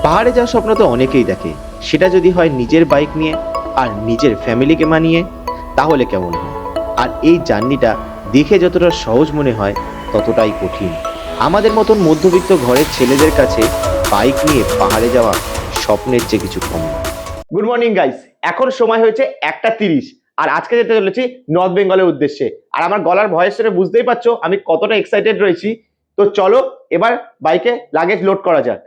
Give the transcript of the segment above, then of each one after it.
পাহাড়ে যাওয়ার স্বপ্ন তো অনেকেই দেখে, সেটা যদি হয় নিজের বাইক নিয়ে আর নিজের ফ্যামিলিকে মানিয়ে, তাহলে কেমন হয়? আর এই জার্নিটা দেখে যতটা সহজ মনে হয় ততটাই কঠিন। আমাদের মতন মধ্যবিত্ত ঘরের ছেলেদের কাছে বাইক নিয়ে পাহাড়ে যাওয়া স্বপ্নের চেয়ে কিছু কম না। গুড মর্নিং গাইস, এখন সময় হয়েছে 1:30 আর আজকে যেতে চলেছি নর্থ বেঙ্গলের উদ্দেশ্যে। আর আমার গলার ভয়েস শুনে বুঝতেই পারছো আমি কতটা এক্সাইটেড রয়েছি। তো চলো এবার বাইকে লাগেজ লোড করা যাক।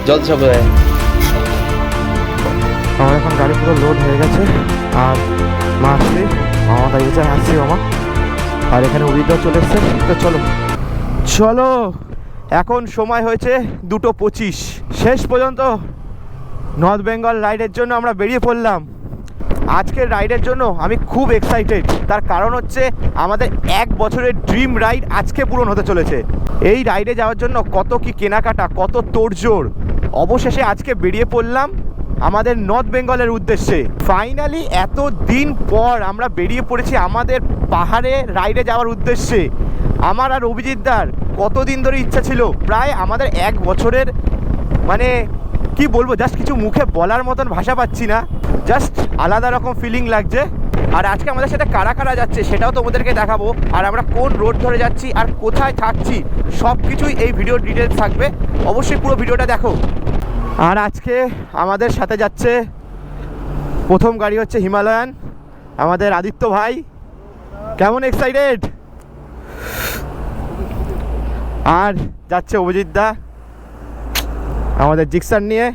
জল ছবে আমার এখন গাড়ি পুরো লোড হয়ে গেছে আর মা আসছি, মামা দাঁড়িয়েছে, আসছি মামা। আর এখানে উড়িদাও চলে এসছে। তো চলো চলো, এখন সময় হয়েছে 2:25। শেষ পর্যন্ত নর্থ বেঙ্গল রাইডের জন্য আমরা বেরিয়ে পড়লাম। আজকের রাইডের জন্য আমি খুব এক্সাইটেড, তার কারণ হচ্ছে আমাদের 1 বছরের ড্রিম রাইড আজকে পূরণ হতে চলেছে। এই রাইডে যাওয়ার জন্য কত কি কেনাকাটা, কত তোড়জোড়, অবশেষে আজকে বেরিয়ে পড়লাম আমাদের নর্থ বেঙ্গলের উদ্দেশ্যে। ফাইনালি এত দিন পর আমরা বেরিয়ে পড়েছি আমাদের পাহাড়ে রাইডে যাওয়ার উদ্দেশ্যে। আমার আর অভিজিৎদার কতদিন ধরে ইচ্ছা ছিল, প্রায় আমাদের 1 বছরের, মানে কি বলবো, জাস্ট কিছু মুখে বলার মতন ভাষা পাচ্ছি না, জাস্ট আলাদা রকম ফিলিং লাগছে। আর আজকে আমাদের সাথে কারা কারা যাচ্ছে সেটাও তোমাদেরকে দেখাবো, আর আমরা কোন রোড ধরে যাচ্ছি আর কোথায় থাকছি সব কিছুই এই ভিডিওর ডিটেলস থাকবে, অবশ্যই পুরো ভিডিওটা দেখো। আর আজকে আমাদের সাথে যাচ্ছে, প্রথম গাড়ি হচ্ছে হিমালয়ান, আমাদের আদিত্য ভাই। কেমন এক্সাইটেড? আর যাচ্ছে অভিজিৎ দা আমাদের জিক্সার নিয়ে,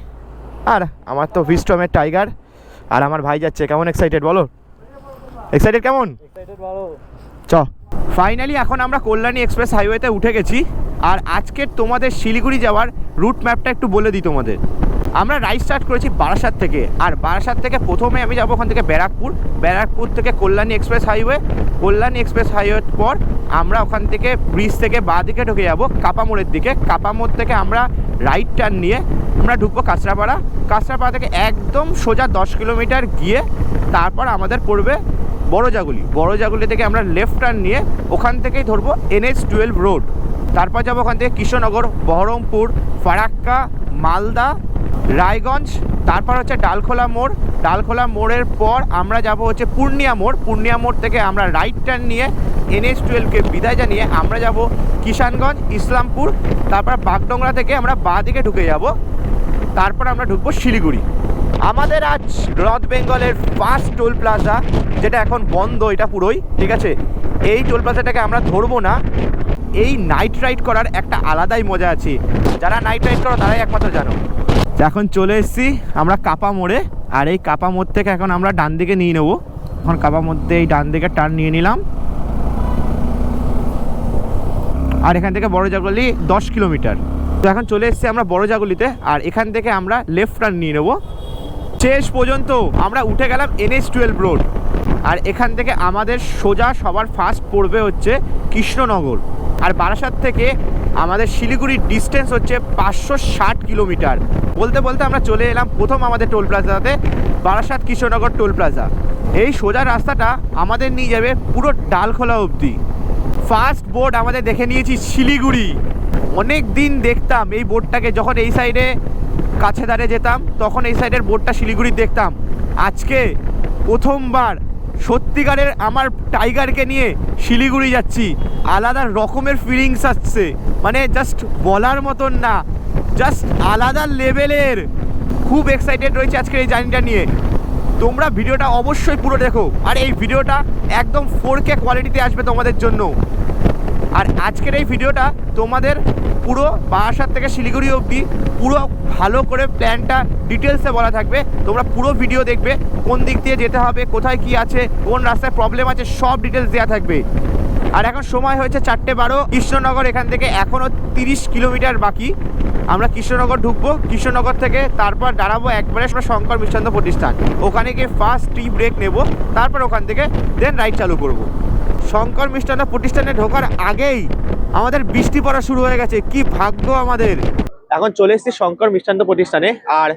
আর আমার তো ভিস্টমের টাইগার। আর আমার ভাই যাচ্ছে। কেমন এক্সাইটেড বলো? এক্সাইটেড কেমন? চ ফাইনালি এখন আমরা কল্যাণী এক্সপ্রেস হাইওয়েতে উঠে গেছি। আর আজকের তোমাদের শিলিগুড়ি যাওয়ার রুট ম্যাপটা একটু বলে দিই তোমাদের। আমরা রাইড স্টার্ট করেছি বারাসাত থেকে, আর বারাসাত থেকে প্রথমে আমি যাবো ওখান থেকে ব্যারাকপুর, ব্যারাকপুর থেকে Kalyani express highway, Kalyani express হাইওয়ের পর আমরা ওখান থেকে ব্রিজ থেকে বাঁ দিকে ঢুকে যাবো কাপামোড়ের দিকে। কাপামোড় থেকে আমরা রাইট টার্ন নিয়ে আমরা ঢুকবো কাঁচরাপাড়া। কাঁচরাপাড়া থেকে একদম সোজা 10 কিলোমিটার গিয়ে তারপর আমাদের পড়বে বড়জাগুলি। বড়জাগুলি থেকে আমরা লেফট টার্ন নিয়ে ওখান থেকেই ধরবো NH-12 রোড। তারপর যাবো ওখান থেকে কৃষ্ণনগর, বহরমপুর, ফারাক্কা, মালদা, রায়গঞ্জ, তারপর হচ্ছে ডালখোলা মোড়। ডালখোলা মোড়ের পর আমরা যাব হচ্ছে পূর্ণিয়া মোড়। পূর্ণিয়া মোড় থেকে আমরা রাইট টার্ন নিয়ে NH-12কে বিদায় জানিয়ে আমরা যাব কিষানগঞ্জ, ইসলামপুর, তারপর বাগডোংরা থেকে আমরা বাঁ দিকে ঢুকে যাব, তারপর আমরা ঢুকবো শিলিগুড়ি। আমাদের আজ নর্থ বেঙ্গলের ফার্স্ট টোল প্লাজা, যেটা এখন বন্ধ, এটা পুরোই ঠিক আছে। এই টোল প্লাজাটাকে আমরা ধরবো না। এই নাইট রাইড করার একটা আলাদাই মজা আছে, যারা নাইট রাইড করো তারাই একমাত্র জানো। এখন চলে এসেছি আমরা কাপা মোড়ে, আর এই কাপা মোড় থেকে এখন আমরা ডান দিকে নিয়ে নেবো। এখন কাপা মোড়ে এই ডান দিকে টার্ন নিয়ে নিলাম, আর এখান থেকে বড়জাগুলি 10 কিলোমিটার। তো এখন চলে এসেছি আমরা বড়জাগুলিতে, আর এখান থেকে আমরা লেফট টার্ন নিয়ে নেবো। শেষ পর্যন্ত আমরা উঠে গেলাম NH-12 রোড, আর এখান থেকে আমাদের সোজা সবার ফার্স্ট পড়বে হচ্ছে কৃষ্ণনগর। আর বারাসাত থেকে আমাদের শিলিগুড়ির ডিস্টেন্স হচ্ছে 560 কিলোমিটার। বলতে বলতে আমরা চলে এলাম প্রথম আমাদের টোল প্লাজাতে, বারাসাত কৃষ্ণনগর টোল প্লাজা। এই সোজা রাস্তাটা আমাদের নিয়ে যাবে পুরো ডালখোলা অবধি। ফার্স্ট বোর্ড আমাদের দেখে নিয়েছি শিলিগুড়ি। অনেক দিন দেখতাম এই বোর্ডটাকে, যখন এই সাইডে কাছে দাঁড়িয়ে যেতাম তখন এই সাইডের বোর্ডটা শিলিগুড়ির দেখতাম। আজকে প্রথমবার সত্যিকারের আমার টাইগারকে নিয়ে শিলিগুড়ি যাচ্ছি, আলাদা রকমের ফিলিংস আসছে, মানে জাস্ট বলার মতন না, জাস্ট আলাদা লেভেলের। খুব এক্সাইটেড রয়েছে আজকের এই জার্নিটা নিয়ে। তোমরা ভিডিওটা অবশ্যই পুরো দেখো, আর এই ভিডিওটা একদম 4K কোয়ালিটিতে আসবে তোমাদের জন্য। আর আজকের এই ভিডিওটা তোমাদের পুরো বারাসাত থেকে শিলিগুড়ি অবধি পুরো ভালো করে প্ল্যানটা ডিটেলসে বলা থাকবে। তোমরা পুরো ভিডিও দেখবে, কোন দিক দিয়ে যেতে হবে, কোথায় কি আছে, কোন রাস্তায় প্রবলেম আছে, সব ডিটেলস দেওয়া থাকবে। আর এখন সময় হয়েছে 4:12। কৃষ্ণনগর এখান থেকে এখনও 30 কিলোমিটার বাকি। আমরা কৃষ্ণনগর ঢুকবো, কৃষ্ণনগর থেকে তারপর দাঁড়াবো একবারে আমরা শঙ্কর মিষ্টান্ন প্রতিষ্ঠান, ওখানে গিয়ে ফার্স্ট টি ব্রেক নেব, তারপর ওখান থেকে দেন রাইড চালু করব। শঙ্কর মিষ্টান্ন প্রতিষ্ঠানে ঢোকার আগেই আমাদের বৃষ্টি পড়া শুরু হয়ে গেছে, কি ভাগ্য আমাদের। এখন চলে এসেছি শঙ্কর মিষ্টান্ন প্রতিষ্ঠানে, আর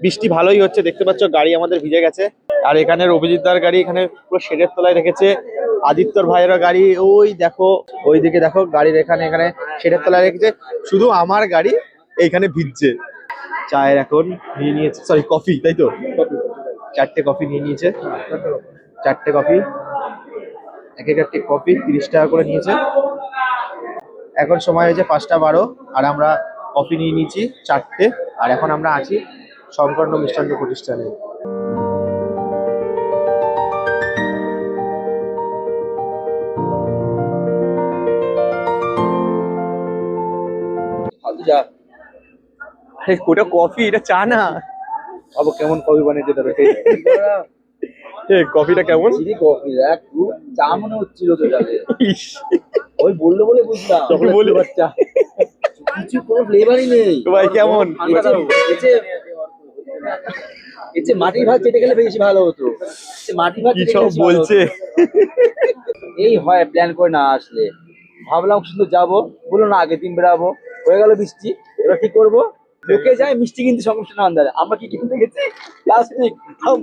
বৃষ্টি ভালোই হচ্ছে, দেখতে পাচ্ছ গাড়ি আমাদের ভিজে গেছে। আর এখানে অভিজিৎদার গাড়ি এখানে পুরো শেডের তলায় রেখেছে, আদিত্যর ভাইয়েরও গাড়ি ওই দেখো, ওইদিকে দেখো গাড়ির এখানে এখানে শেডের তলায় রেখেছে। শুধু আমার গাড়ি এইখানে ভিজছে। চায়ের এখন নিয়ে নিয়েছে, সরি কফি, তাই তো 4টে কফি নিয়ে নিয়েছে, 4টে কফি, এক একটি কফি 30 টাকা করে নিয়েছে। এখন সময় হয়েছে 5টা 12 আর আমরা কফি নিয়ে নিয়েছি 4টে। আর এখন আমরা আছি শঙ্কর্ণ মিষ্টান্ন প্রতিষ্ঠানে। আরে কোটা কফি, এটা চা না। বাবু কেমন কফি বানিয়েছে তারা? কফিটা কেমন? কফি দেখ, চা মনে হচ্ছিল তো যাবে। ওই বললো বলে বুঝলাম, বলে বাচ্চা কিছু কোনো ফ্লেভারই নেই। ভাই কেমন? এতে মাটির ভাত চেটে গেলে বেশি ভালো হতো। মাটির ভাত কি সব বলছে। এই হয় প্ল্যান করে না আসলে, ভাবলাম শুধু যাবো, বললো না আগের দিন বেরাবো, হয়ে গেল বৃষ্টি। এবার কি করবো? লোকে যায় মিষ্টি কিনতে সমস্যা না আন্দারে, আমরা কি কিনতে গেছি? প্লাস্টিক,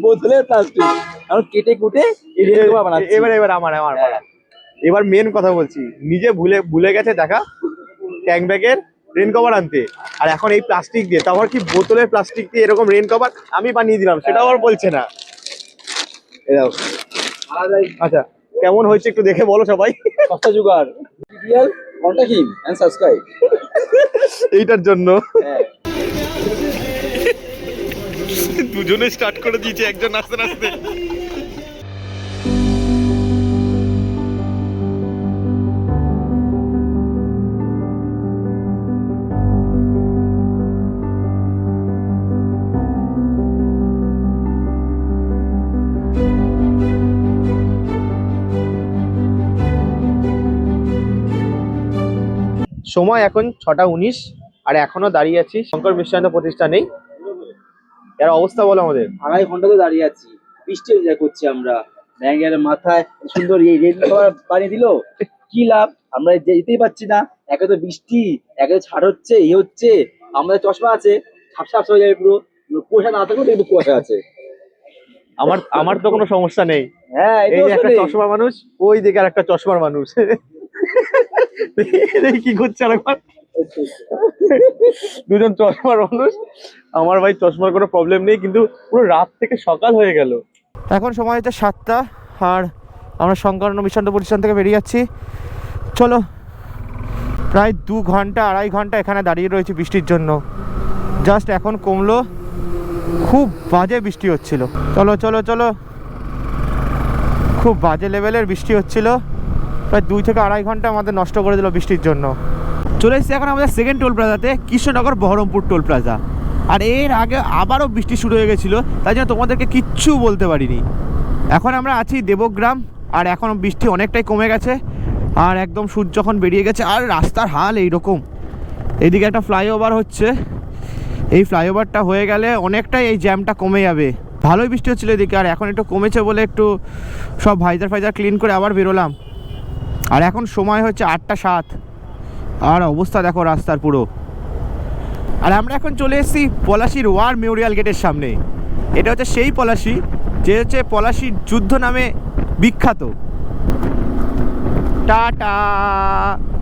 বোতলের প্লাস্টিক, আমরা কেটে কুটে এবার আমার এবার মেন কথা বলছি, নিজে ভুলে গেছে দেখা ট্যাঙ্ক ব্যাগের রেন কভার আনতে, আর এখন এই প্লাস্টিক দিয়ে, তারপর কি বোতলের প্লাস্টিক দিয়ে এরকম রেন কভার আমি বানিয়ে দিলাম, সেটাও আর বলছে না। আচ্ছা কেমন হয়েছে একটু দেখে বলো সবাই। সস্তা জোগাড়, কন্টাক্ট হিম এন্ড সাবস্ক্রাইব। এইটার জন্য হ্যাঁ, দুজনে স্টার্ট করে দিয়েছে, একজন নাচতে নাচতে। সময় এখন 6টা 19 আর এখনো দাঁড়িয়ে আছি শঙ্কর মিষ্টান্ন প্রতিষ্ঠানেই। এর অবস্থা বলো আমাদের। 2.5 ঘন্টা তো দাঁড়িয়ে আছি, বৃষ্টি এনজয় করছি আমরা। ব্যাঙের মাথায় সুন্দর এই রেড কভার বানিয়ে দিল, কি লাভ? আমরা যেতেই পারছি না, একে তো বৃষ্টি, একে তো ছাড় হচ্ছে, এই হচ্ছে। আমাদের চশমা আছে, ঝাপসা হয়ে যাবে পুরো, কুয়াশা না থাকলেও দেখবো কুয়াশা আছে। আমার তো কোনো সমস্যা নেই। হ্যাঁ, এই যে একটা চশমা মানুষ, ওই দিকে আর একটা চশমার মানুষ। কি করছে আরেকবার? দুজন চশমার মানুষ। আমার ভাই চশমার কোনো প্রবলেম নেই, কিন্তু পুরো রাত থেকে সকাল হয়ে গেল। এখন সময় হচ্ছে 7টা আর আমরা শঙ্কর্ণ মিষ্টান্ন প্রতিষ্ঠান থেকে বেরিয়ে যাচ্ছি। চলো, প্রায় 2 ঘন্টা 2.5 ঘন্টা এখানে দাঁড়িয়ে রয়েছে বৃষ্টির জন্য। জাস্ট এখন কমলো, খুব বাজে বৃষ্টি হচ্ছিল। চলো চলো চলো, খুব বাজে লেভেলের বৃষ্টি হচ্ছিল, প্রায় 2 থেকে 2.5 ঘন্টা আমাদের নষ্ট করে দিল বৃষ্টির জন্য। চলে এসেছি এখন আমাদের সেকেন্ড টোল প্লাজাতে, কৃষ্ণনগর বহরমপুর টোল প্লাজা। আর এর আগে আবারও বৃষ্টি শুরু হয়ে গেছিলো, তাই জন্য তোমাদেরকে কিচ্ছু বলতে পারিনি। এখন আমরা আছি দেবগ্রাম, আর এখন বৃষ্টি অনেকটাই কমে গেছে, আর একদম সূর্য যখন বেরিয়ে গেছে। আর রাস্তার হাল এইরকম, এইদিকে একটা ফ্লাইওভার হচ্ছে, এই ফ্লাইওভারটা হয়ে গেলে অনেকটাই এই জ্যামটা কমে যাবে। ভালোই বৃষ্টি হচ্ছিলো এদিকে, আর এখন একটু কমেছে বলে একটু সব ভাইজার ক্লিন করে আবার বেরোলাম। আর এখন সময় হচ্ছে 8টা 7, আর অবস্থা দেখো রাস্তার পুরো। আর আমরা এখন চলে এসেছি পলাশির ওয়ার মেমোরিয়াল গেটের সামনে। এটা হচ্ছে সেই পলাশি যে হচ্ছে পলাশির যুদ্ধ নামে বিখ্যাত। টাটা,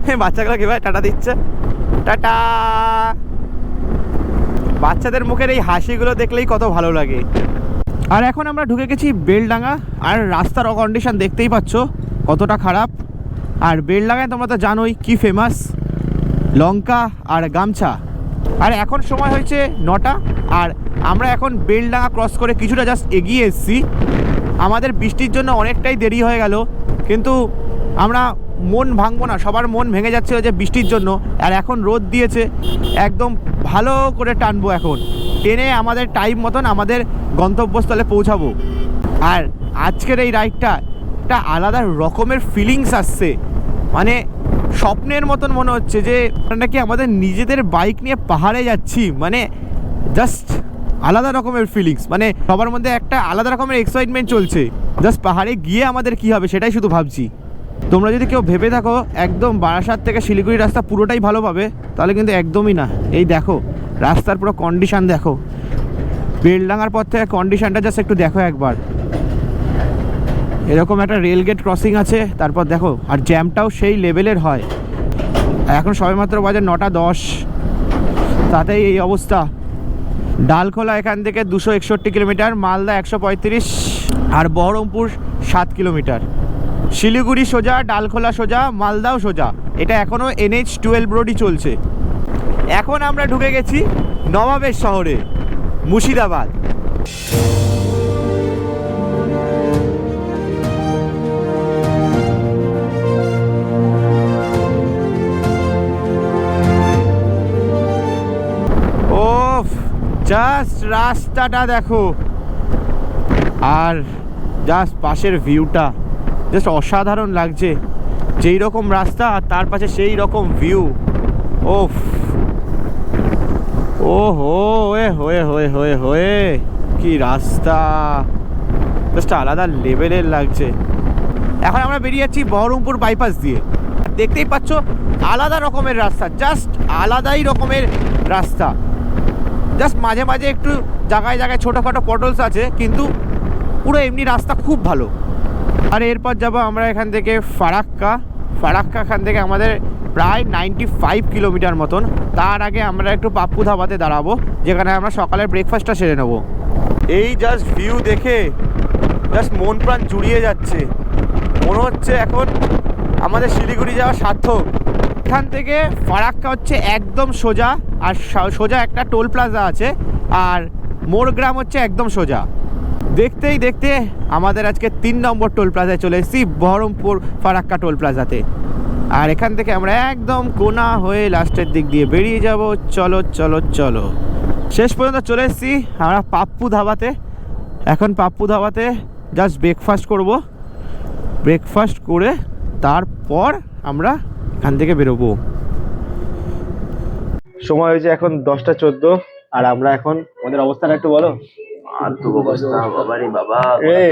হ্যাঁ বাচ্চাগুলো কীভাবে টাটা দিচ্ছে, টাটা। বাচ্চাদের মুখের এই হাসিগুলো দেখলেই কত ভালো লাগে। আর এখন আমরা ঢুকে গেছি বেলডাঙ্গা, আর রাস্তার কন্ডিশন দেখতেই পাচ্ছ কতটা খারাপ। আর বেলডাঙ্গায় তোমরা তো জানোই কি ফেমাস, লঙ্কা আর গামছা। আর এখন সময় হয়েছে 9টা, আর আমরা এখন বেলডাঙ্গা ক্রস করে কিছুটা জাস্ট এগিয়ে এসেছি। আমাদের বৃষ্টির জন্য অনেকটাই দেরি হয়ে গেল, কিন্তু আমরা মন ভাঙবো না, সবার মন ভেঙে যাচ্ছিল যে বৃষ্টির জন্য। আর এখন রোদ দিয়েছে, একদম ভালো করে টানবো, এখন টেনে আমাদের টাইম মতন আমাদের গন্তব্যস্থলে পৌঁছাবো। আর আজকের এই রাইডটা একটা আলাদা রকমের ফিলিংস আসছে, মানে স্বপ্নের মতন মনে হচ্ছে যে নাকি আমাদের নিজেদের বাইক নিয়ে পাহাড়ে যাচ্ছি। মানে জাস্ট আলাদা রকমের ফিলিংস, মানে সবার মধ্যে একটা আলাদা রকমের এক্সাইটমেন্ট চলছে। জাস্ট পাহাড়ে গিয়ে আমাদের কি হবে সেটাই শুধু ভাবছি। তোমরা যদি কেউ ভেবে থাকো একদম বারাসাত থেকে শিলিগুড়ি রাস্তা পুরোটাই ভালো পাবে, তাহলে কিন্তু একদমই না। এই দেখো রাস্তার পুরো কন্ডিশন দেখো, বেলডাঙ্গার পর থেকে কন্ডিশনটা জাস্ট একটু দেখো একবার। এরকম একটা রেল গেট ক্রসিং আছে, তারপর দেখো আর জ্যামটাও সেই লেভেলের হয়। এখন সবেমাত্র বাজে 9:10, তাতেই এই অবস্থা। ডালখোলা এখান থেকে 261 কিলোমিটার, মালদা 135, আর বহরমপুর 7 কিলোমিটার। শিলিগুড়ি সোজা, ডালখোলা সোজা, মালদাও সোজা। এটা এখনও NH-12 রোডই চলছে। এখন আমরা ঢুকে গেছি নবাবের শহরে, মুর্শিদাবাদ। ওফ, জাস্ট রাস্তাটা দেখো, আর জাস্ট পাশের ভিউটা জাস্ট অসাধারণ লাগছে। যেই রকম রাস্তা আর তার পাশে সেই রকম ভিউ। ওফ, ও হয়ে হয়ে হয়ে হয়ে হয়ে কি রাস্তা, জাস্ট আলাদা লেভেলের লাগছে। এখন আমরা বেরিয়ে যাচ্ছি বহরমপুর বাইপাস দিয়ে। দেখতেই পাচ্ছ আলাদা রকমের রাস্তা, জাস্ট আলাদাই রকমের রাস্তা। জাস্ট মাঝে মাঝে একটু জায়গায় জায়গায় ছোটোখাটো পটলস আছে, কিন্তু পুরো এমনি রাস্তা খুব ভালো। আর এরপর যাবো আমরা এখান থেকে ফারাক্কা। এখান থেকে আমাদের প্রায় 95 কিলোমিটার মতন। তার আগে আমরা একটু পাপ্পু ধাবাতে দাঁড়াবো, যেখানে আমরা সকালের ব্রেকফাস্টটা সেরে নেবো। এই জাস্ট ভিউ দেখে জাস্ট মন প্রাণ জুড়িয়ে যাচ্ছে। মনে হচ্ছে এখন আমাদের শিলিগুড়ি যাওয়া সার্থক। এখান থেকে ফারাক্কা হচ্ছে একদম সোজা, আর সোজা একটা টোল প্লাজা আছে, আর মোরগ্রাম হচ্ছে একদম সোজা। দেখতেই দেখতে আমাদের আজকে 3 নম্বর টোল প্লাজায় চলে এসেছি, বহরমপুর ফারাক্কা টোল প্লাজাতে। আর এখান থেকে আমরা একদম কোনা হয়ে লাস্টের দিক দিয়ে বেরিয়ে যাব। চলো চলো চলো, শেষ পর্যন্ত চলে এসেছি আমরা পাপ্পু ধাবাতে। এখন পাপ্পু ধাবাতে জাস্ট ব্রেকফাস্ট করব। ব্রেকফাস্ট করে তারপর আমরা এখান থেকে বেরোবো। সময় হয়েছে এখন 10:14, আর আমরা এখন আমাদের অবস্থাটা একটু বলো। অবস্থা বাবারে বাবা, এ।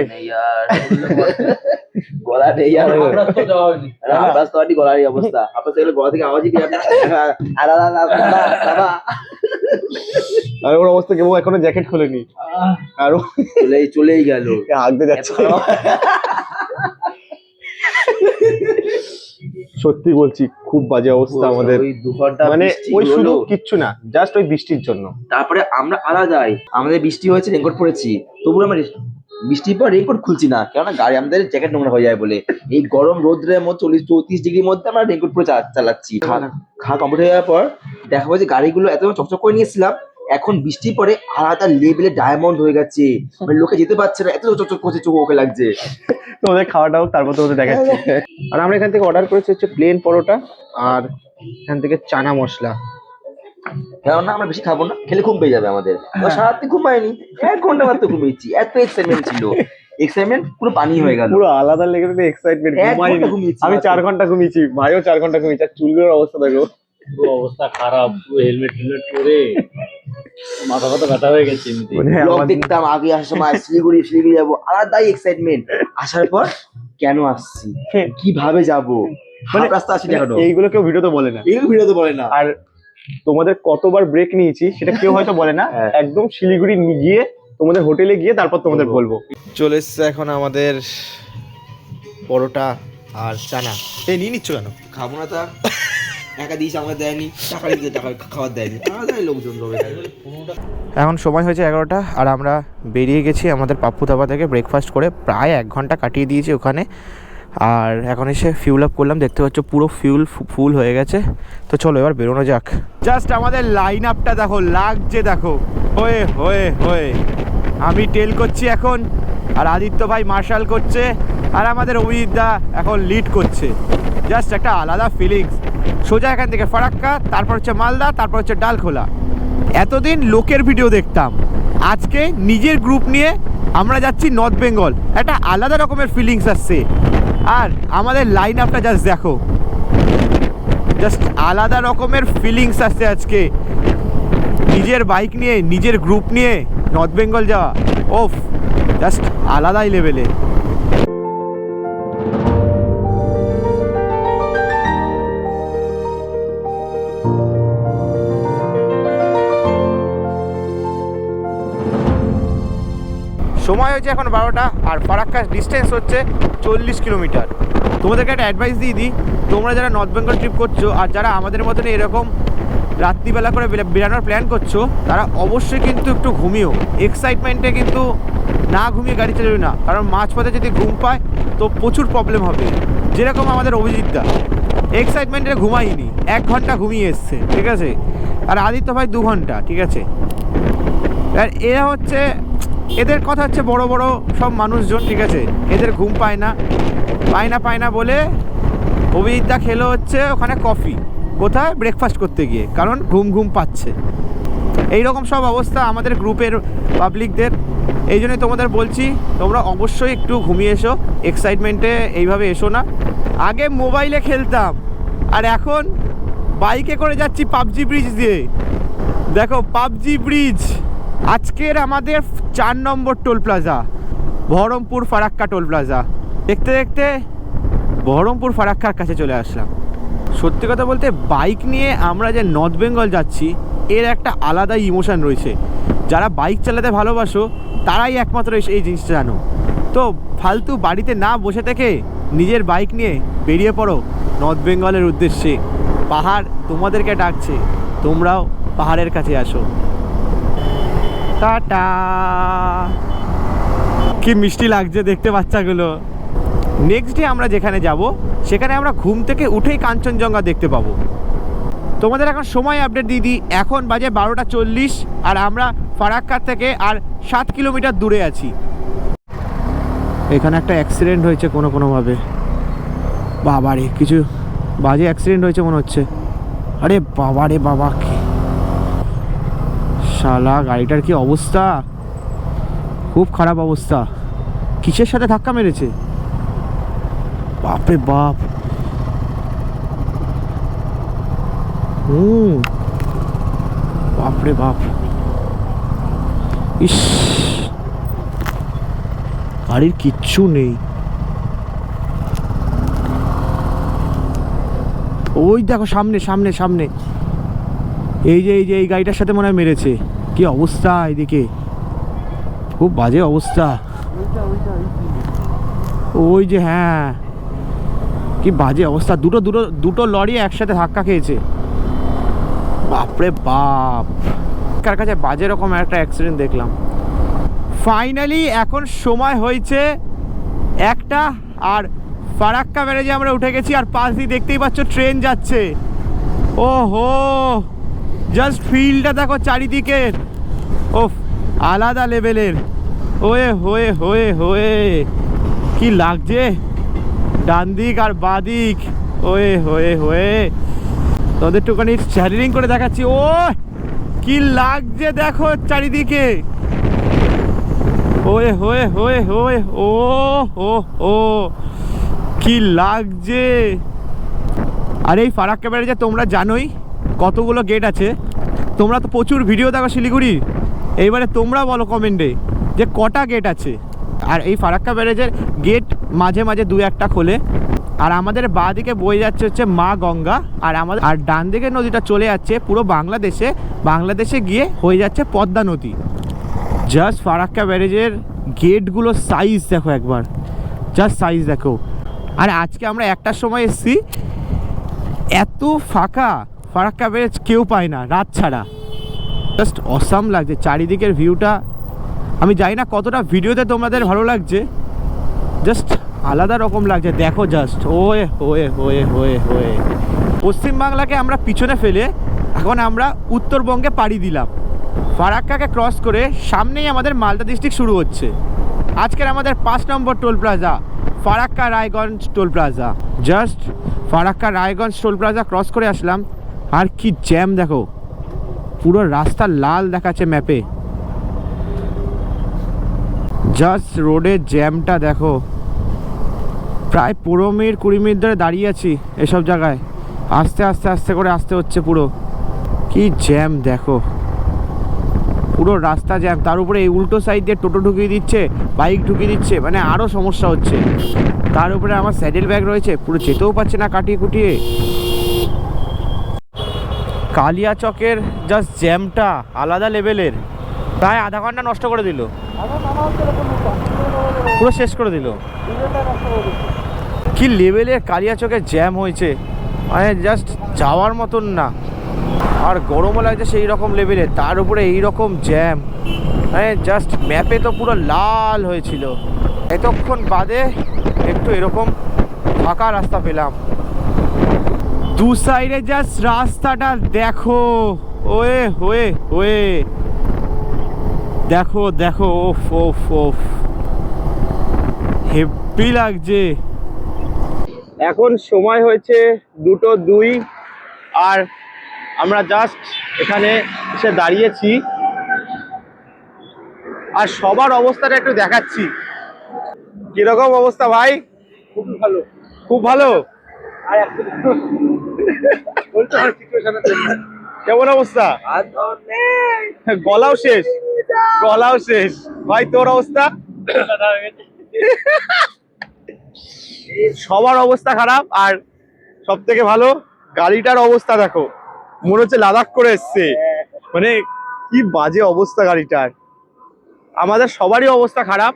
গলা নেই আর আওয়াজ তো আনি গলারই অবস্থা। আপনার সেগুলো গলা থেকে আওয়াজই দিয়ে বাবা। আর ওর অবস্থা কেমন, এখনো জ্যাকেট খুলেনি, আর ও চলেই গেল, হাঁকতে যাচ্ছে। সত্যি বলছি খুব বাজে অবস্থা আমাদের। ওই 2 ঘন্টা মানে বৃষ্টি ওই শুধু হলো। কিচ্ছু না, জাস্ট ওই বৃষ্টির জন্য। তারপরে আমরা আলাদাই, আমাদের বৃষ্টি হয়েছে, রেনকোট পরেছি, তবু আমরা বৃষ্টির পর রেনকোট খুলছি না, কেননা গাড়ি আমাদের জ্যাকেট নোংরা হয়ে যায় বলে। এই গরম রোদ্রের মধ্যে 40-34 ডিগ্রির মধ্যে আমরা রেনকোট পরে চালাচ্ছি। খাওয়া কমপ্লিট হয়ে যাওয়ার পর দেখা যায় গাড়িগুলো এত চকচক করে নিয়েছিলাম, এখন বৃষ্টির পরে আলাদা লেভেলে ডায়মন্ড হয়ে গেছে। মানে লোকে যেতে পারছে না, এত চকচক করছে, চোখ ওকে লাগছে। তোমাদের খাওয়াটা হোক, তারপর তোমাদের দেখাচ্ছি। আর আমরা এখান থেকে অর্ডার করেছি হচ্ছে প্লেন পরোটা, আর এখান থেকে চানা মশলা। কেননা আমরা বেশি খাবো না, খেলে ঘুম পেয়ে যাবে আমাদের। সারাদিন ঘুমায়নি, 1 ঘন্টা মাত্র ঘুমিয়েছি, এত এক্সাইটমেন্ট ছিল, এক্সাইটমেন্ট পুরো পানি হয়ে গেল। পুরো আলাদা লেভেলের এক্সাইটমেন্ট। 1 ঘন্টা ঘুমিয়েছি আমি মাত্র। 4 ঘন্টা ঘুমিয়েছি, ভাইও 4 ঘন্টা ঘুমিয়েছে। আর চুলগুলোর অবস্থা দেখো, পুরো অবস্থা খারাপ, পুরো হেলমেট পরে মাথা ব্যথা হয়ে গেছে এমনিতে। মানে ব্লগ দেখতাম আগে আসার সময়, শিলিগুড়ি যাবো, আলাদাই এক্সাইটমেন্ট। আসার পর কেন আসছি, কিভাবে যাবো, মানে রাস্তা আসি না কেন, এইগুলো কেউ ভিডিওতে বলে না। এই ভিডিওতে বলে না। আর তোমাদের কতবার ব্রেক নিয়েছি সেটা কেউ হয়তো বলে না। একদম শিলিগুড়ি গিয়ে তোমাদের হোটেলে গিয়ে তারপর তোমাদের বলবো। চলে এসছে এখন আমাদের পরোটা আর চানা। এই নিয়ে নিচ্ছ কেন? খাবো না, তা টাকা দিয়েছে আমাকে দেয়নি, টাকা দিতে টাকা খাবার দেয়নি, আলাদাই লোকজন রবে। এখন সময় হয়েছে 11টা, আর আমরা বেরিয়ে গেছি আমাদের পাপ্পু ধাবা থেকে ব্রেকফাস্ট করে। প্রায় 1 ঘন্টা কাটিয়ে দিয়েছি ওখানে, আর এখন এসে ফিউল আপ করলাম। দেখতে পাচ্ছ পুরো ফুল হয়ে গেছে। তো চলো এবার বেরোনো যাক। জাস্ট আমাদের লাইন আপটা দেখো, লাগছে দেখো, হয়ে হয়ে হয়ে। আমি টেল করছি এখন, আর আদিত্য ভাই মার্শাল করছে, আর আমাদের অভিজিৎ দা এখন লিড করছে। জাস্ট একটা আলাদা ফিলিংস। সোজা এখান থেকে ফারাক্কা, তারপর হচ্ছে মালদা, তারপর হচ্ছে ডালখোলা। এতদিন লোকের ভিডিও দেখতাম, আজকে নিজের গ্রুপ নিয়ে আমরা যাচ্ছি নর্থ বেঙ্গল। একটা আলাদা রকমের ফিলিংস আসছে। আর আমাদের লাইন আপটা জাস্ট দেখো, জাস্ট আলাদা রকমের ফিলিংস আসছে আজকে। নিজের বাইক নিয়ে, নিজের গ্রুপ নিয়ে নর্থ বেঙ্গল যাওয়া, ওফ, জাস্ট আলাদাই লেভেলে। সময় হয়েছে এখন 12টা, আর ফারাক্কা ডিস্টেন্স হচ্ছে 40 কিলোমিটার। তোমাদেরকে একটা অ্যাডভাইস দিয়ে দিই, তোমরা যারা নর্থ বেঙ্গল ট্রিপ করছো আর যারা আমাদের মতন এরকম রাত্রিবেলা করে বেরানোর প্ল্যান করছো, তারা অবশ্যই কিন্তু একটু ঘুমিও। এক্সাইটমেন্টে কিন্তু না ঘুমিয়ে গাড়ি চালাবে না, কারণ মাঝপথে যদি ঘুম পায় তো প্রচুর প্রবলেম হবে। যেরকম আমাদের অভিজিৎদা এক্সাইটমেন্টে ঘুমাইনি, 1 ঘন্টা ঘুমিয়ে এসছে, ঠিক আছে। আর আদিত্য ভাই 2 ঘন্টা, ঠিক আছে। আর এরা হচ্ছে, এদের কথা হচ্ছে বড় বড় সব মানুষজন, ঠিক আছে, এদের ঘুম পায় না বলে অভিজিৎদা খেলো হচ্ছে ওখানে কফি, কোথায়, ব্রেকফাস্ট করতে গিয়ে, কারণ ঘুম পাচ্ছে। এইরকম সব অবস্থা আমাদের গ্রুপের পাবলিকদের। এই জন্যই তোমাদের বলছি, তোমরা অবশ্যই একটু ঘুমিয়ে এসো, এক্সাইটমেন্টে এইভাবে এসো না। আগে মোবাইলে খেলতাম, আর এখন বাইকে করে যাচ্ছি পাবজি ব্রিজ দিয়ে। দেখো পাবজি ব্রিজ। আজকের আমাদের 4 নম্বর toll plaza, Baharampur Farakka toll plaza. দেখতে দেখতে বহরমপুর ফারাক্কার কাছে চলে আসলাম। সত্যি কথা বলতে বাইক নিয়ে আমরা যে নর্থ বেঙ্গল যাচ্ছি, এর একটা আলাদা ইমোশন রয়েছে। যারা বাইক চালাতে ভালোবাসো তারাই একমাত্র এই জিনিসটা জানো। তো ফালতু বাড়িতে না বসে থেকে নিজের বাইক নিয়ে বেরিয়ে পড়ো নর্থ বেঙ্গলের উদ্দেশ্যে। পাহাড় তোমাদেরকে ডাকছে, তোমরাও পাহাড়ের কাছে আসো। টাটা। কি মিষ্টি লাগছে দেখতে বাচ্চাগুলো। নেক্সট ডে আমরা যেখানে যাব সেখানে আমরা ঘুম থেকে উঠেই কাঞ্চনজঙ্ঘা দেখতে পাবো। তোমাদের এখন সময় আপডেট দিয়ে দিই, এখন বাজে 12টা 40, আর আমরা ফারাক্কা থেকে আর 7 কিলোমিটার দূরে আছি। এখানে একটা অ্যাক্সিডেন্ট হয়েছে কোনোভাবে। বাবারে, কিছু বাজে অ্যাক্সিডেন্ট হয়েছে মনে হচ্ছে। আরে বাবারে বাবা, কি শালা, গাড়িটার কি অবস্থা, খুব খারাপ অবস্থা। কিসের সাথে ধাক্কা মেরেছে, বাপরে বাপ। বাপরে বাপ, ইস, গাড়ির কিচ্ছু নেই। ওই দেখো সামনে সামনে সামনে, এই যে এই গাড়িটার সাথে মনে হয় মেরেছে। কি অবস্থা এদিকে, খুব বাজে অবস্থা। ওই যে, হ্যাঁ, কি বাজে অবস্থা। দুটো লরি একসাথে ধাক্কা খেয়েছে, বাপরে বাপ। কার কাছে বাজে রকম একটা অ্যাক্সিডেন্ট দেখলাম। ফাইনালি এখন সময় হয়েছে 1টা, আর ফারাক্কা ব্যারেজে আমরা উঠে গেছি। আর পাশ দিয়ে দেখতেই পাচ্ছ ট্রেন যাচ্ছে। ও হো, জাস্ট ফিল্ডটা দেখো চারিদিকে, ওফ, আলাদা লেভেলের। ওয়ে হয়ে হয়ে হয়ে কি লাগছে, ডান দিক আর বাঁ দিক, ওয়ে হয়ে হয়ে। তোদের একটুখানি চ্যারিং করে দেখাচ্ছি। ও কি লাগছে দেখো চারিদিকে, ওয়ে হয়ে হয়ে হয়ে, ও হো ও কি লাগছে। আর এই ফারাক্কা ব্যারেজে তোমরা জানোই কতগুলো গেট আছে। তোমরা তো প্রচুর ভিডিও দেখো শিলিগুড়ির, এইবারে তোমরা বলো কমেন্টে যে কটা গেট আছে। আর এই ফারাক্কা ব্যারেজের গেট মাঝে মাঝে 2-1টা খোলে। আর আমাদের বাঁ দিকে বয়ে যাচ্ছে হচ্ছে মা গঙ্গা, আর ডান দিকে নদীটা চলে যাচ্ছে পুরো বাংলাদেশে গিয়ে হয়ে যাচ্ছে পদ্মা নদী। জাস্ট ফারাক্কা ব্যারেজের গেটগুলো সাইজ দেখো একবার, জাস্ট সাইজ দেখো। আর আজকে আমরা 1টার সময় এসেছি, এত ফাঁকা ফারাক্কা ব্যারেজ কেউ পায় না রাত ছাড়া। জাস্ট অসাম লাগছে চারিদিকের ভিউটা। আমি জানি না কতটা ভিডিওতে তোমাদের ভালো লাগছে, জাস্ট আলাদা রকম লাগছে। দেখো জাস্ট, ওয়ে হয়ে হয়ে হয়ে হয়ে। পশ্চিমবাংলাকে আমরা পিছনে ফেলে এখন আমরা উত্তরবঙ্গে পাড়ি দিলাম। ফারাক্কাকে ক্রস করে সামনেই আমাদের মালদা ডিস্ট্রিক্ট শুরু হচ্ছে। আজকের আমাদের 5 নম্বর toll plaza Farakka Raiganj toll plaza. Just Farakka Raiganj toll plaza cross করে আসলাম, আর কি জ্যাম দেখো, পুরো রাস্তা লাল দেখাচ্ছে ম্যাপে। জাস্ট রোডের জ্যামটা দেখো, প্রায় 15-20 মিনিট ধরে দাঁড়িয়ে আছি এসব জায়গায়। আস্তে আস্তে আস্তে করে আসতে হচ্ছে, পুরো কি জ্যাম দেখো, পুরো রাস্তা জ্যাম। তার উপরে এই উল্টো সাইড দিয়ে টোটো ঢুকিয়ে দিচ্ছে, বাইক ঢুকিয়ে দিচ্ছে, মানে আরও সমস্যা হচ্ছে। তার উপরে আমার স্যাডেল ব্যাগ রয়েছে, পুরো যেতেও পারছে না কাটিয়ে কুটিয়ে। কালিয়াচকের জাস্ট জ্যামটা আলাদা লেভেলের। প্রায় আধা ঘন্টা নষ্ট করে দিল, পুরো শেষ করে দিল। কি লেভেলের কালিয়াচকের জ্যাম হয়েছে, মানে জাস্ট যাওয়ার মতন না। আর গরমও লাগছে সেই রকম লেভেলে, তার উপরে এই রকম জ্যাম, মানে জাস্ট ম্যাপে তো পুরো লাল হয়েছিল। এতক্ষণ বাদে একটু এরকম ফাঁকা রাস্তা পেলাম। দু সাইডে জাস্ট রাস্তাটা দেখো, ওয়ে হয়ে হয়ে দেখো দেখো, ওফ ওফ ওফ, হেভি লাগছে। এখন সময় হয়েছে 2:02 আর আমরা জাস্ট এখানে এসে দাঁড়িয়েছি। আর সবার অবস্থাটা একটু দেখাচ্ছি। কিরকম অবস্থা ভাই? খুব ভালো। খুব ভালো। আর একটু বলতে হয় সিচুয়েশনের জন্য। কেমন অবস্থা? আর ধর নেই। গলাও শেষ, গলাও শেষ। ভাই তোর অবস্থা? সবার অবস্থা খারাপ। আর সব থেকে ভালো গাড়িটার অবস্থা দেখো, মনে হচ্ছে লাদাখ করে এসছে। মানে কি বাজে অবস্থা গাড়িটার। আমাদের সবারই অবস্থা খারাপ।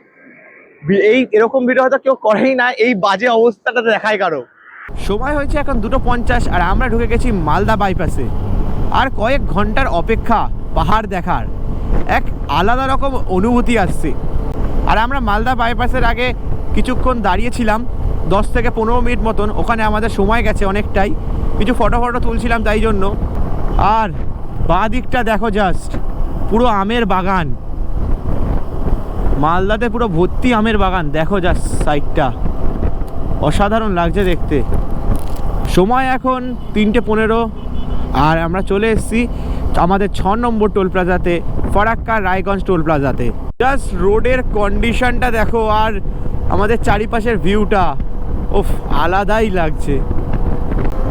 এই এরকম ভিডিও হয়তো কেউ করেই না, এই বাজে অবস্থাটা দেখায় কারো। সময় হয়েছে এখন 2:50 আর আমরা ঢুকে গেছি মালদা বাইপাসে। আর কয়েক ঘন্টার অপেক্ষা পাহাড় দেখার এক আলাদা রকম অনুভূতি আসছে। আর আমরা মালদা বাইপাসের আগে কিছুক্ষণ দাঁড়িয়েছিলাম, 10 থেকে 15 মিনিট মতন। ওখানে আমাদের সময় গেছে অনেকটাই, কিছু ফটো তুলছিলাম তাই জন্য। আর বাঁ দিকটা দেখো, জাস্ট পুরো আমের বাগান। মালদাতে পুরো ভর্তি আমের বাগান, দেখো জাস্ট সাইডটা অসাধারণ লাগছে দেখতে। সময় এখন 3:15 আর আমরা চলে এসেছি আমাদের 6 নম্বর টোল প্লাজাতে, ফারাক্কা রায়গঞ্জ টোল প্লাজাতে। জাস্ট রোডের কন্ডিশনটা দেখো আর আমাদের চারিপাশের ভিউটা, ওফ আলাদাই লাগছে।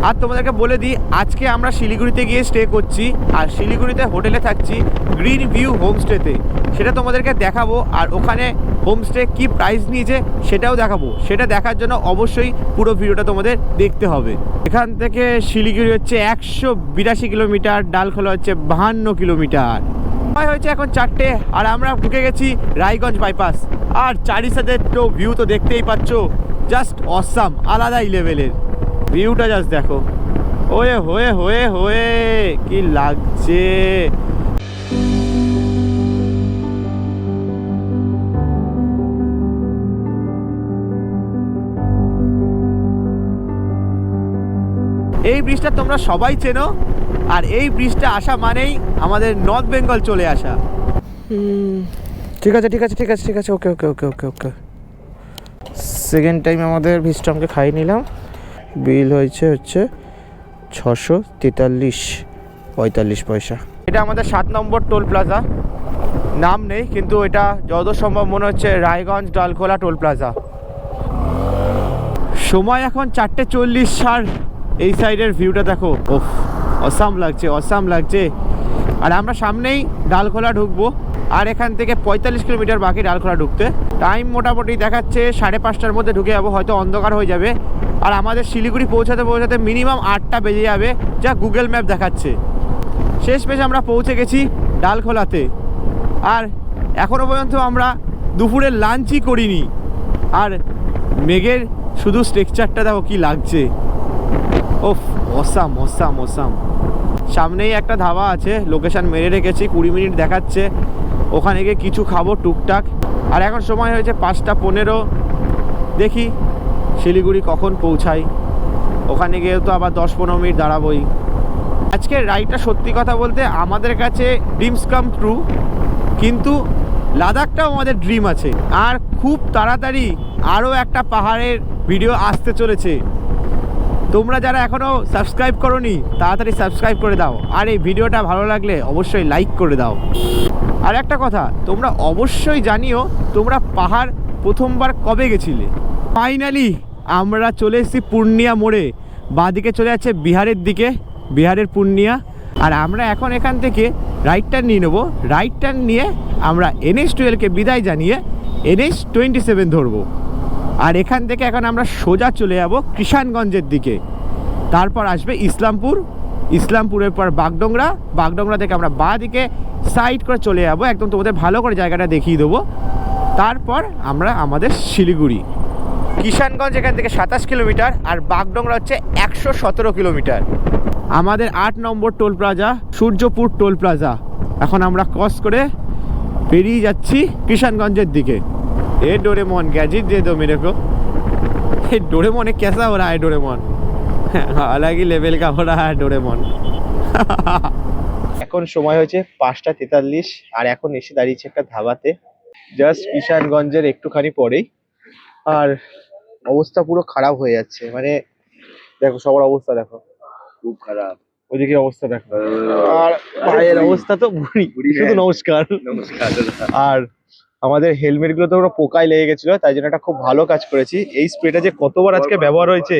আর তোমাদেরকে বলে দিই, আজকে আমরা শিলিগুড়িতে গিয়ে স্টে করছি। আর শিলিগুড়িতে হোটেলে থাকছি গ্রিন ভিউ হোমস্টেতে, সেটা তোমাদেরকে দেখাবো। আর ওখানে হোমস্টে কি প্রাইস নিয়েছে সেটাও দেখাবো। সেটা দেখার জন্য অবশ্যই পুরো ভিডিওটা তোমাদের দেখতে হবে। এখান থেকে শিলিগুড়ি হচ্ছে 182 কিলোমিটার, ডালখোলা হচ্ছে 52 কিলোমিটার। সময় হয়েছে এখন 4টে আর আমরা ঢুকে গেছি রায়গঞ্জ বাইপাস। আর চারিসাথে তো ভিউ তো দেখতেই পাচ্ছ, জাস্ট অসাম, আলাদাই লেভেলের ভিউটা। জাস্ট দেখো, ওয়ে হয়ে হয়ে হয়ে কি লাগছে। এই ব্রিজটা তোমরা সবাই চেনো। আর এই ব্রিজটা আসা মানেই আমাদের নর্থ বেঙ্গল চলে আসা। ঠিক আছে ঠিক আছে ঠিক আছে ঠিক আছে, ওকে ওকে ওকে ওকে ওকে। সেকেন্ড টাইম আমাদের ভিস্টমকে খাইয়ে নিলাম। বিল হচ্ছে 643.45 পয়সা। এটা আমাদের 7 নম্বর টোল প্লাজা, নাম নেই কিন্তু এটা যতদূর সম্ভব মনে হচ্ছে রায়গঞ্জ ডালখোলা টোল প্লাজা। সময় এখন 4:40 আর এই সাইডের ভিউটা দেখো, ওফ অসাম লাগছে, অসাম লাগছে। আর আমরা সামনেই ডালখোলা ঢুকবো। আর এখান থেকে 45 কিলোমিটার বাকি ডালখোলা ঢুকতে। টাইম মোটামুটি দেখাচ্ছে 5:30টার মধ্যে ঢুকে যাবো, হয়তো অন্ধকার হয়ে যাবে। আর আমাদের শিলিগুড়ি পৌঁছাতে পৌঁছাতে মিনিমাম 8টা বেজে যাবে, যা গুগল ম্যাপ দেখাচ্ছে। শেষমেশ আমরা পৌঁছে গেছি ডালখোলাতে। আর এখনও পর্যন্ত আমরা দুপুরের লাঞ্চই করিনি। আর মেঘের শুধু স্ট্রাকচারটা দেখো কি লাগছে, ওফ অসাম অসাম অসাম। সামনেই একটা ধাবা আছে, লোকেশান মেরে রেখেছি, 20 মিনিট দেখাচ্ছে। ওখানে গিয়ে কিছু খাবো টুকটাক। আর এখন সময় হয়েছে 5:15। দেখি শিলিগুড়ি কখন পৌঁছাই। ওখানে গিয়েও তো আবার 10-15 মিনিট দাঁড়াবোই। আজকের রাইডটা সত্যি কথা বলতে আমাদের কাছে ড্রিমস কাম ট্রু, কিন্তু লাদাখটাও আমাদের ড্রিম আছে। আর খুব তাড়াতাড়ি আরও একটা পাহাড়ের ভিডিও আসতে চলেছে। তোমরা যারা এখনও সাবস্ক্রাইব করোনি তাড়াতাড়ি সাবস্ক্রাইব করে দাও। আর এই ভিডিওটা ভালো লাগলে অবশ্যই লাইক করে দাও। আর একটা কথা, তোমরা অবশ্যই জানিও তোমরা পাহাড় প্রথমবার কবে গেছিলে। ফাইনালি আমরা চলে এসেছি পূর্ণিয়া মোড়ে। বাঁদিকে চলে যাচ্ছে বিহারের দিকে, বিহারের পূর্ণিয়া। আর আমরা এখন এখান থেকে রাইট টার্ন নিয়ে নেবো। রাইট টার্ন নিয়ে আমরা NH-12কে বিদায় জানিয়ে NH-27 ধরবো। আর এখান থেকে এখন আমরা সোজা চলে যাব কিষানগঞ্জের দিকে। তারপর আসবে ইসলামপুর, ইসলামপুরের পর বাগডোংরা, বাগডোংরা থেকে আমরা বাঁ দিকে সাইড করে চলে যাবো, একদম তোমাদের ভালো করে জায়গাটা দেখিয়ে দেবো। তারপর আমরা আমাদের শিলিগুড়ি, কিষানগঞ্জ এখান থেকে 27 কিলোমিটার, আর বাগডোগরা হচ্ছে 117 কিলোমিটার। আমাদের 8 নম্বর toll plaza Suryapur toll plaza, এখন আমরা ক্রস করে বেরিয়ে যাচ্ছি किशनगंज दिखे। ये डोरेमोन गैजेट दे दो मेरे को। ये डोरेमोन कैसा हो रहा है? डोरेमोन अलग ही लेवल का हो रहा है डोरेमोन। এখন সময় হয়েছে 5:43 আর এখন এসে দাঁড়িয়েছে একটা ধাবাতে জাস্ট কিষানগঞ্জের একটুখানি পরেই। আর অবস্থা পুরো খারাপ হয়ে যাচ্ছে, মানে দেখো সবার অবস্থা দেখো, খুব খারাপ। ওইদিকে অবস্থা দেখো, আর ভাইয়ের অবস্থা তো বুড়ি, শুধু নমস্কার। নমস্কার। আর আমাদের হেলমেট গুলো তো পুরো পোকায় লেগে গেছিল, তাই জন্য একটা খুব ভালো কাজ করেছি। এই স্প্রেটা যে কতবার আজকে ব্যবহার হয়েছে,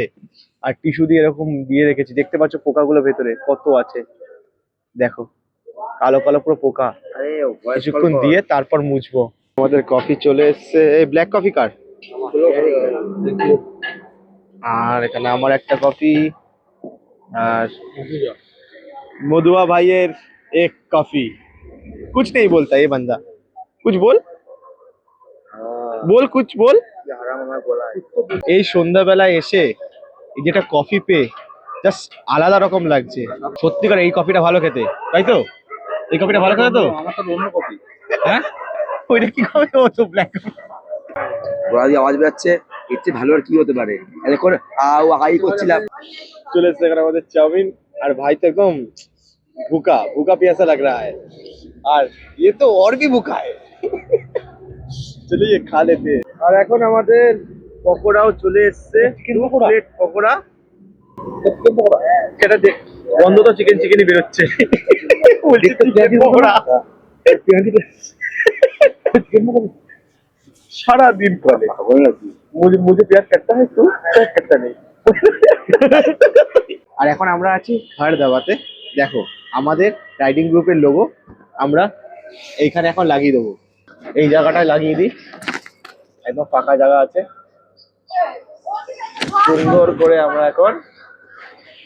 আর টিস্যু দিয়ে এরকম দিয়ে রেখেছি, দেখতে পাচ্ছ পোকাগুলো ভেতরে কত আছে, দেখো কালো কালো পুরো পোকা। কিছুক্ষণ দিয়ে তারপর মুছবো। আমাদের কফি চলে এসছে, এই ব্ল্যাক কফি কার? আর এখানে আমার একটা কফি, আর मधुआ भाइयर एक कॉफी। कुछ नहीं बोलता ये बंदा, कुछ बोल बोल कुछ बोल। এই সন্ধ্যাবেলায় এসে এই যেটা কফি পেয়ে জাস্ট আলাদা রকম লাগছে। সত্যিকার এই কফিটা ভালো খেতে, তাই তো? এই কফিটা ভালো খেতে তো? আমার তো অন্য কপি। হ্যাঁ, ওইটা কি কফি? ও তো ব্ল্যাক কফি। বড়া দিয়ে আওয়াজ বেরোচ্ছে, এর চেয়ে ভালো আর কি হতে পারে? এতক্ষণ হাই করছিলাম। चले एসছে এখানে আমাদের চাউমিন, আর ভাই তো একদম भूखा भूखा प्यासा लग रहा है, और ये तो और भी भूखा है। चलिए खा लेते हैं। আর এখন আমাদের পকোড়াও চলে এসছে, প্লেট পকোড়া। সেটা দেখ, গন্ধ তো চিকেন চিকেনই বেরোচ্ছে। বলছি চিকেন পকোড়া। সারা দিন করে मुझे प्यार करता है तू प्यार करता नहीं। আর এখন আমরা আছি ঘর দাবাতে। দেখো আমাদের রাইডিং গ্রুপের লোগো আমরা এইখানে এখন লাগিয়ে দেবো, এই জায়গাটায় লাগিয়ে দিই, একদম ফাঁকা জায়গা আছে, সুন্দর করে আমরা এখন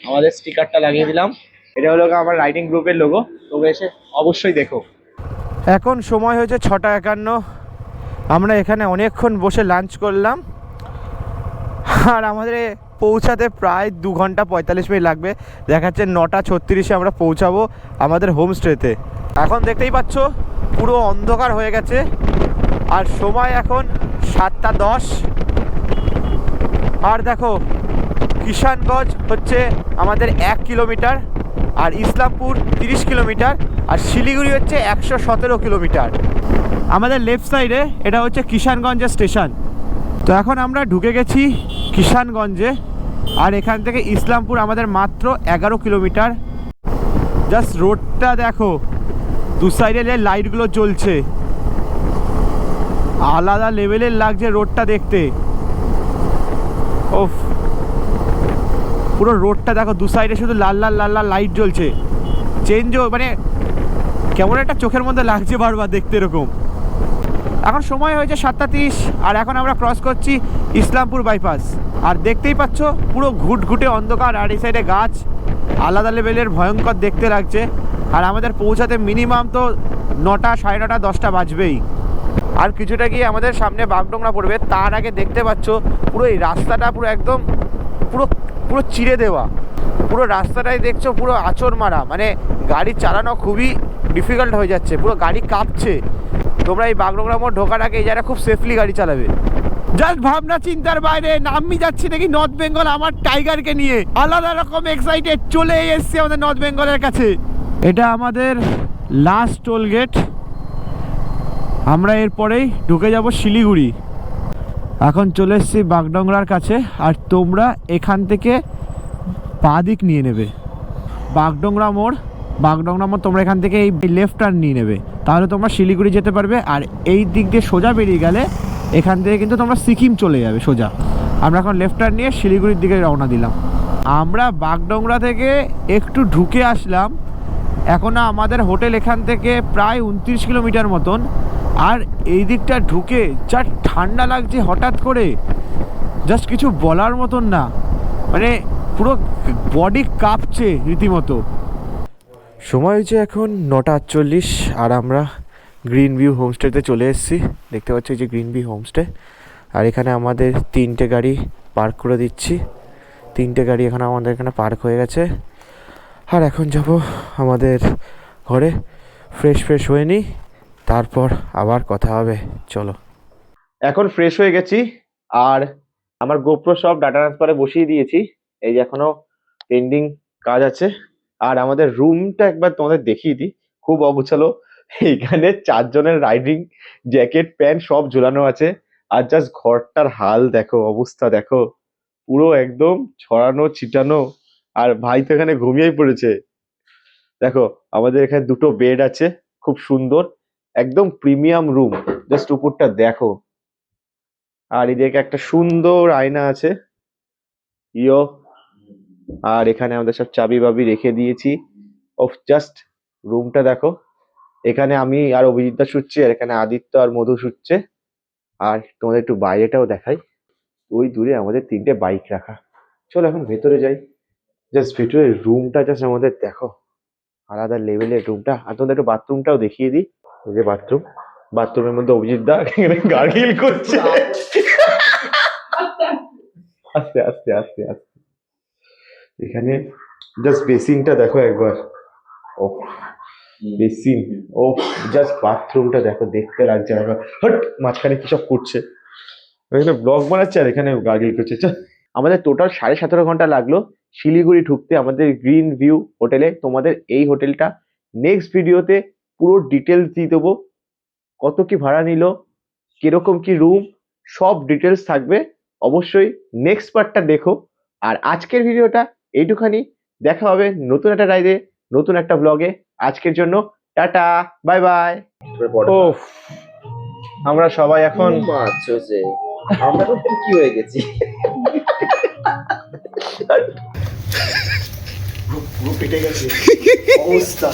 আমাদের স্টিকারটা লাগিয়ে দিলাম। এটা হলো আমার রাইডিং গ্রুপের লোগো, তোমরা এসে অবশ্যই দেখো। এখন সময় হয়েছে 6:51। আমরা এখানে অনেকক্ষণ বসে লাঞ্চ করলাম, আর আমাদের পৌঁছাতে প্রায় 2 ঘন্টা 45 মিনিট লাগবে। দেখাচ্ছে 9:36-এ আমরা পৌঁছাবো আমাদের হোমস্টেতে। এখন দেখতেই পাচ্ছ পুরো অন্ধকার হয়ে গেছে, আর সময় এখন 7:10। আর দেখো কিষানগঞ্জ হচ্ছে আমাদের 1 কিলোমিটার, আর ইসলামপুর 30 কিলোমিটার, আর শিলিগুড়ি হচ্ছে 117 কিলোমিটার। আমাদের লেফট সাইডে এটা হচ্ছে কিষানগঞ্জের স্টেশন। তো এখন আমরা ঢুকে গেছি কিষানগঞ্জে, আর এখান থেকে ইসলামপুর আমাদের মাত্র 11 কিলোমিটার। জাস্ট রোডটা দেখো, দু সাইডে লাইটগুলো জ্বলছে, আলাদা লেভেলের লাগছে রোডটা দেখতে। ওফ, পুরো রোডটা দেখো, দু সাইডে শুধু লাল লাল লাল লাল লাইট জ্বলছে, চেঞ্জও মানে কেমন একটা চোখের মধ্যে লাগছে বারবার দেখতে এরকম। এখন সময় হয়েছে 7:30, আর এখন আমরা ক্রস করছি ইসলামপুর বাইপাস। আর দেখতেই পাচ্ছ পুরো ঘুটঘুটে অন্ধকার, আর এই সাইডে গাছ, আলাদা লেভেলের ভয়ঙ্কর দেখতে লাগছে। আর আমাদের পৌঁছাতে মিনিমাম তো 9টা, 9:30, 10টা বাজবেই। আর কিছুটা গিয়ে আমাদের সামনে বাগডোগরা পড়বে। তার আগে দেখতে পাচ্ছ পুরো এই রাস্তাটা পুরো একদম পুরো পুরো চিড়ে দেওয়া, পুরো রাস্তাটাই দেখছো পুরো আঁচড় মারা, মানে গাড়ি চালানো খুবই ডিফিকাল্ট হয়ে যাচ্ছে, পুরো গাড়ি কাঁপছে। তোমরা এই বাগডোগরা মোড় ঢোকার আগে এই জায়গাটা খুব সেফলি গাড়ি চালাবে। জাস্ট ভাবনা চিন্তার বাইরে নামি যাচ্ছি নাকি নর্থ বেঙ্গল আমার টাইগারকে নিয়ে, আলাদা রকম এক্সাইটেড। চলে এসেছি আমাদের নর্থ বেঙ্গলের কাছে। এটা আমাদের লাস্ট টোল গেট, আমরা এরপরেই ঢুকে যাব শিলিগুড়ি। এখন চলে এসেছি বাগডোগরার কাছে, আর তোমরা এখান থেকে বাঁ দিক নিয়ে নেবে বাগডোগরা মোড়। বাগডোগরা মোড় তোমরা এখান থেকে এই লেফট টার্ন নিয়ে নেবে, তাহলে তোমরা শিলিগুড়ি যেতে পারবে। আর এই দিক দিয়ে সোজা বেরিয়ে গেলে এখান থেকে কিন্তু তোমরা সিকিম চলে যাবে সোজা। আমরা এখন লেফট টার্ন নিয়ে শিলিগুড়ির দিকে রওনা দিলাম। আমরা বাগডোগরা থেকে একটু ঢুকে আসলাম, এখনও আমাদের হোটেল এখান থেকে প্রায় 29 কিলোমিটার মতন। আর এই দিকটা ঢুকে যা ঠান্ডা লাগছে হঠাৎ করে, জাস্ট কিছু বলার মতন না, মানে পুরো বডি কাঁপছে রীতিমতো। সময় হয়েছে এখন 9:48 আর আমরা গ্রিন ভিউ হোমস্টেতে চলে এসেছি। দেখতে পাচ্ছি এই যে গ্রিন ভিউ হোমস্টে। আর এখানে আমাদের 3টে গাড়ি পার্ক করে দিচ্ছি। 3টে গাড়ি এখন আমাদের এখানে পার্ক হয়ে গেছে। আর এখন যাব আমাদের ঘরে, ফ্রেশ হয়ে নিই, তারপর আবার কথা হবে। চলো। এখন ফ্রেশ হয়ে গেছি আর আমার গোপ্রো সব ডাটা ট্রান্সফারে বসিয়ে দিয়েছি। এই যে এখনো পেন্ডিং কাজ আছে। আর আমাদের রুমটা একবার তোমাদের দেখিয়ে দিই, খুব অগুছালো। এখানে 4 জনের রাইডিং জ্যাকেট প্যান্ট সব ঝুলানো আছে। আর জাস্ট ঘরটার হাল দেখো, অবস্থা দেখো, পুরো একদম ছড়ানো ছিটানো। আর ভাই তো এখানে ঘুমিয়েই পড়েছে। দেখো আমাদের এখানে 2টো বেড আছে, খুব সুন্দর, একদম প্রিমিয়াম রুম। জাস্ট উপরটা দেখো। আর এদিকে একটা সুন্দর আয়না আছে ইয়ো। আর এখানে আমাদের সব চাবি বাবি রেখে দিয়েছি। ও জাস্ট রুমটা দেখো। এখানে আমি আর অভিজিৎদা শুচ্ছি, আর এখানে আদিত্য আর মধু শুচ্ছে। আর তোমাদের একটু বাইরেটাও দেখাই, ওই দূরে আমাদের 3টে বাইক রাখা। চলো এখন ভেতরে যাই। জাস্ট ভেতরে রুমটা জাস্ট আমাদের দেখো, আলাদা লেভেলের রুমটা। আর তোমাদের একটু বাথরুমটাও দেখিয়ে দিই। এই যে বাথরুম, বাথরুমের মধ্যে অভিজিৎদা এখানে গার্গিল করছে। আস্তে আস্তে আস্তে আস্তে। এখানে জাস্ট বেসিনটা দেখো একবার, ও বেসিন, ও জাস্ট বাথরুমটা দেখো, দেখতে লাগছে একবার। হট, মাঝখানে কি সব করছে, এখানে ব্লগ বানাচ্ছে আর এখানে গার্গিল করছে। চল। আমাদের টোটাল 17.5 ঘন্টা লাগলো শিলিগুড়ি ঢুকতে আমাদের গ্রিন ভিউ হোটেলে। তোমাদের এই হোটেলটা নেক্সট ভিডিওতে পুরো ডিটেলস দিয়ে দেবো, কত কি ভাড়া নিল, কিরকম কি রুম, সব ডিটেলস থাকবে। অবশ্যই নেক্সট পার্টটা দেখো। আর আজকের ভিডিওটা এইটুখানি। দেখা হবে নতুন একটা রাইডে, নতুন একটা ব্লগে। আজকের জন্য টাটা, বাই বাই। ও, আমরা সবাই এখন আচ্ছা যে আমরা তো কি হয়ে গেছি। পুরো পেটে গেছে অবস্থা।